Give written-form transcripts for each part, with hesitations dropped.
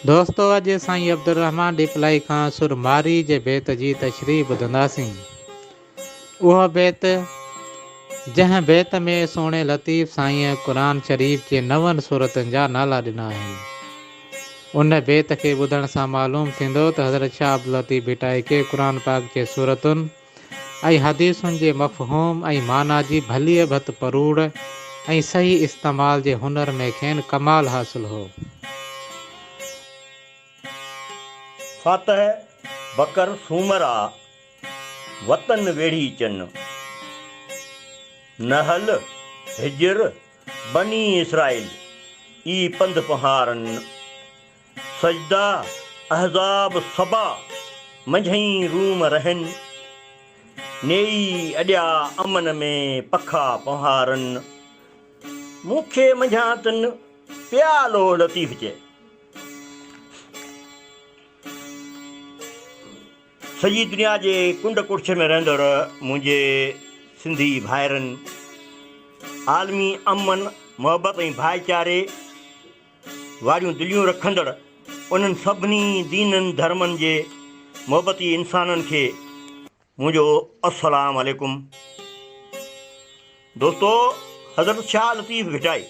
दोस्तों, अॼु साईं अब्दुर्रहमान डिपलाई खां सुरमारी जे बेत जी तशरीह ॿुधंदासीं। उहो बेत जंहिं बेत में सोणे लतीफ़ साईं क़ुरान शरीफ़ जे 9 सूरतुनि जा नाला ॾिना आहिनि। उन बेत खे ॿुधण सां मालूम थींदो त हज़रत शाह अब्दुल लतीफ़ भिटाई खे क़ुरान पाक जे सूरतुनि ऐं हदीसुनि जे मफ़हूम ऐं माना जी भलीअ भत परूड़ ऐं सही इस्तेमाल जे हुनर में खेनि कमाल हासिल हो। फातह बकर सूमरा वतन वेढ़ी चन नहल हिजर बनी इसराइल ई पंध पहारन सजदा अहज़ाब सबा मंझई रूम रहन नेई अॾिया अमन में पखा पहारन मूंखे मंझातन प्यालो लतीफ़ चए सॼी दुनिया जे कुंड कुर्छ में रहंदड़ मुंहिंजे सिंधी भाइरनि आलमी अमन मोहबत ऐं भाईचारे वारियूं दिलियूं रखंदड़ उन्हनि सभिनी दीननि धर्मनि जे मोहबती इंसाननि खे मुंहिंजो अस्सलाम वालेकुम। दोस्तो, हज़रत शाह लतीफ़ भिटाई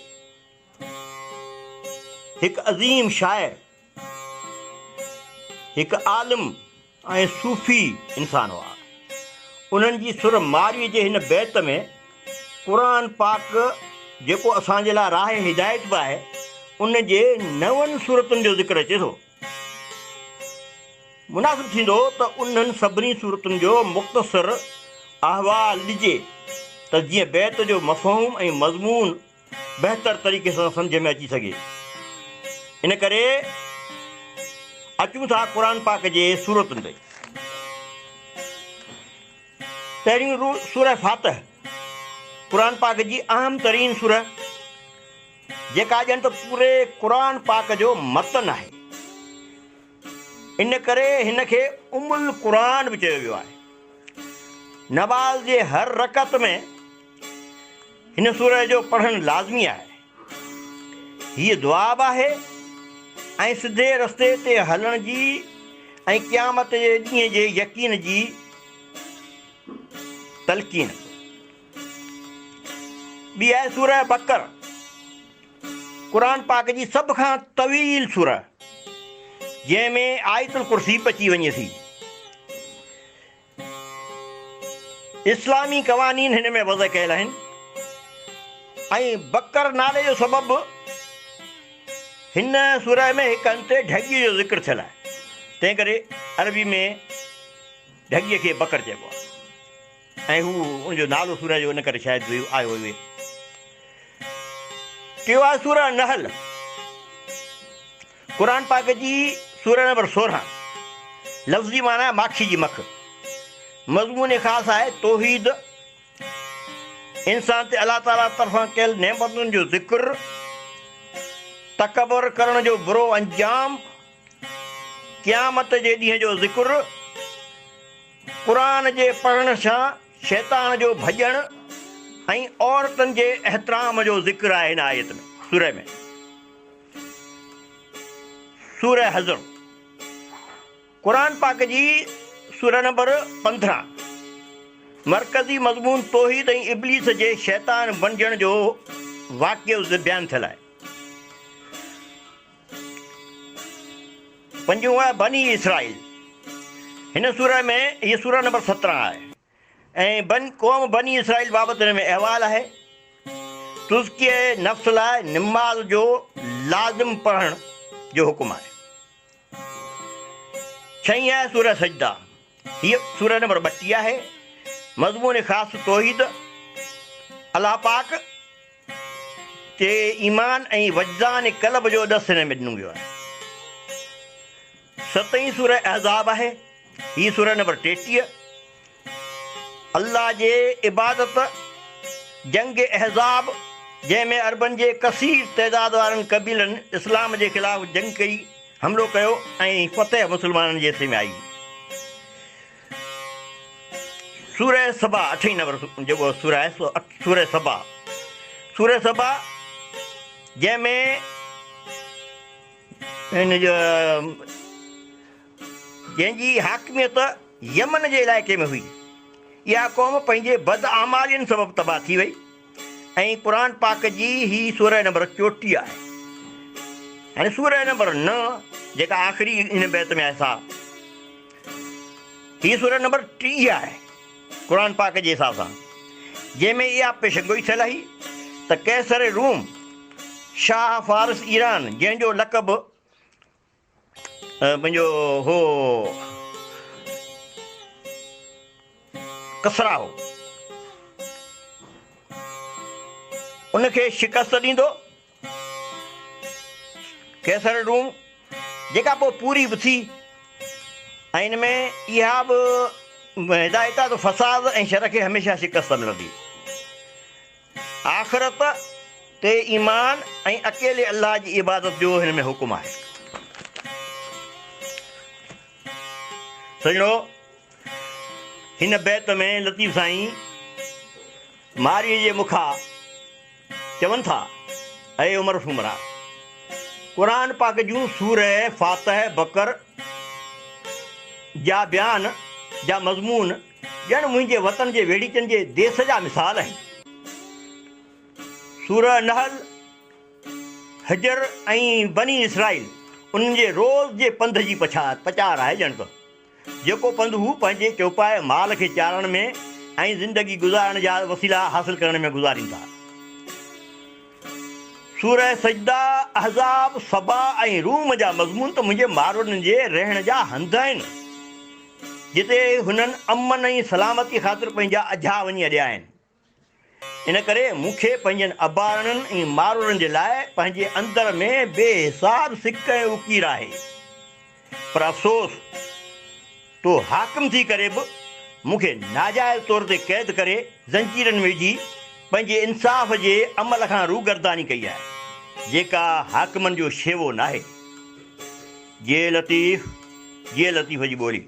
हिकु अज़ीम शाइर, हिकु आलिम ऐं सूफ़ी इंसान हुआ। उन्हनि जी सुर मारीअ जे हिन बैत में क़ुरान पाक जेको असांजे लाइ राह हिदायत बि आहे उन जे 9 सूरतुनि जो ज़िक्र अचे थो। मुनासिबु थींदो त उन्हनि सभिनी सूरतुनि जो मुख़्तसर अहवाल ॾिजे त जीअं बैत जो मफ़हूम ऐं मज़मून बहितर तरीक़े सां सम्झ में अची सघे। इन करे अचूं था क़ुरान पाक जे सूरतुनि ते। पहिरियों सूरह फातह क़ुरान पाक जी अहम तरीन सूरह जेका ॼण त पूरे क़ुरान पाक जो मतन आहे। इन करे हिन खे उमुल क़ुरान बि चयो वियो आहे। नमाज़ जे हर रकत में हिन सूरह जो पढ़णु लाज़मी आहे। हीअ दुआ बि आहे ऐं सिधे रस्ते ते हलण जी ऐं क़यामत जे ॾींहं जे यकीन जी तलक़ीन। ॿी आहे सूरह बकर, क़ुरान पाक जी सभ खां तवील सूरह जंहिंमें आयतुल कुर्सी अची वञे थी। इस्लामी क़वानीन हिन में वज़ह कयल आहिनि ऐं बकर नाले जो सबबु हिन सूरह में हिकु हंधि ते ढॻीअ जो ज़िक्र थियल आहे। तंहिं करे अरबी में ढॻीअ खे बकर चइबो आहे ऐं हू उनजो नालो सूरह जो इन करे शायदि आयो हुए। टियों आहे सूरह नहल, क़ुरान पाक जी सूरह नंबर 16, लफ़्ज़ी माना माखी जी मख। मज़मून ख़ासि आहे तौहीद, इंसान ते अलाह ताला तरफ़ां कयल नेमतुनि जो ज़िक्र, तकबर करण जो बुरो अंजाम, क़यामत जे ॾींहं जो ज़िक्र, क़ुरान जे पढ़ण सां शैतान जो भॼण ऐं औरतुनि जे एहतराम जो ज़िक्र आहे हिन आयत में सूरह में। सूरह हज़र क़ुरान पाक जी सूरह नंबर 15, मरकज़ी मज़मून तौहीद ऐं इब्लीस जे शैतान बणजण जो वाक़ियो बयानु थियल आहे। 5 आहे बनी इसराइल, हिन सूरह में हीअ सूरह नंबर 17 आहे ऐं क़ौम बनी इसराइल बाबति हिन में अहवाल आहे। तुज़किये नफ़्स लाइ निमाज़ जो लाज़िम पढ़ण जो हुकुम आहे। 6 आहे सूरह सजदा, हीअ सूरह नंबर 32 आहे। मज़मून ख़ासि तौहीद, अलाह पाक ते ईमान ऐं वजदान क़ल्ब जो ॾस हिन में ॾिनो वियो आहे। 7 सूरह अहज़ाब आहे, हीअ सूरह नंबर 33। अल्लाह जे इबादत जंग अहज़ाब जंहिंमें अरबनि जे कसीर तइदाद वारनि क़बीलनि इस्लाम जे ख़िलाफ़ जंग कई, हमिलो कयो ऐं फ़तह मुस्लमाननि जे हिसे में आई। सूरह सबा 8 नंबर जेको सूरह आहे सूरह सबा, सूरह सबा जंहिंमें हिन जो जंहिंजी हाकिमियत यमन जे इलाइक़े में हुई, इहा क़ौम पंहिंजे बदआमालियुनि सबबु तबाह थी वई। ऐं क़ुर पाक जी ही सूरह नंबर 34 आहे। हाणे सूरह नंबर 9 जेका आख़िरी हिन बैत में आहे सा, ही सूरह नंबर 30 आहे क़ुर पाक जे हिसाब सां, जंहिंमें इहा पेशगोई थियल आई त कैसर रूम शाह फारिस ईरान, जंहिंजो लक़ब पंहिंजो हो कसरा हो, उनखे शिकस्त ॾींदो। कैसर रूम जेका पोइ पूरी बि थी। ऐं हिन में इहा बि हिदायत आहे त फ़साद ऐं शर खे हमेशह शिकस्त मिलंदी। आख़िरत ते ईमान ऐं अकेले अलाह जी इबादत जो हिन में हुकुम आहे। सॼणो, हिन बैत में लतीफ़ साईं मारीअ जे मुखां चवनि था, ऐं उमर सुमरा क़ुर पाक जूं सूरह फातह बकर जा बयान जा मज़मून ॼण मुंहिंजे वतन जे वेड़ीचनि जे देस जा मिसाल आहिनि। सूरह नहल, हजर ऐं बनी इसराइल उन्हनि जे रोज़ जे पंध जी पचार आहे। ॼण त जेको पंधु हू पंहिंजे चौपाए माल खे चारण में ऐं ज़िंदगी गुज़ारण जा वसीला हासिल करण में गुज़ारीनि था। सूरह सजदा, अहज़ाब, सबा ऐं रूम जा मज़मून त मुंहिंजे मारवरनि जे रहण जा हंध आहिनि, जिते हुननि अमन ऐं सलामती ख़ातिर पंहिंजा अझा वञी अॾिया आहिनि। इन करे मूंखे पंहिंजनि अबारनि ऐं मारवरनि जे लाइ पंहिंजे अंदर में बेहिसाब सिक ऐं उकीर आहे। पर अफ़सोस, तो हाकिम थी करे बि मूंखे नाजाइज़ तौर ते क़ैद करे ज़ंजीरनि में विझी पंहिंजे इंसाफ़ जे अमल खां रूगर्दानी कई आहे, जेका हाकिमनि जो शेवो नाहे। जे लतीफ़ जी ॿोली।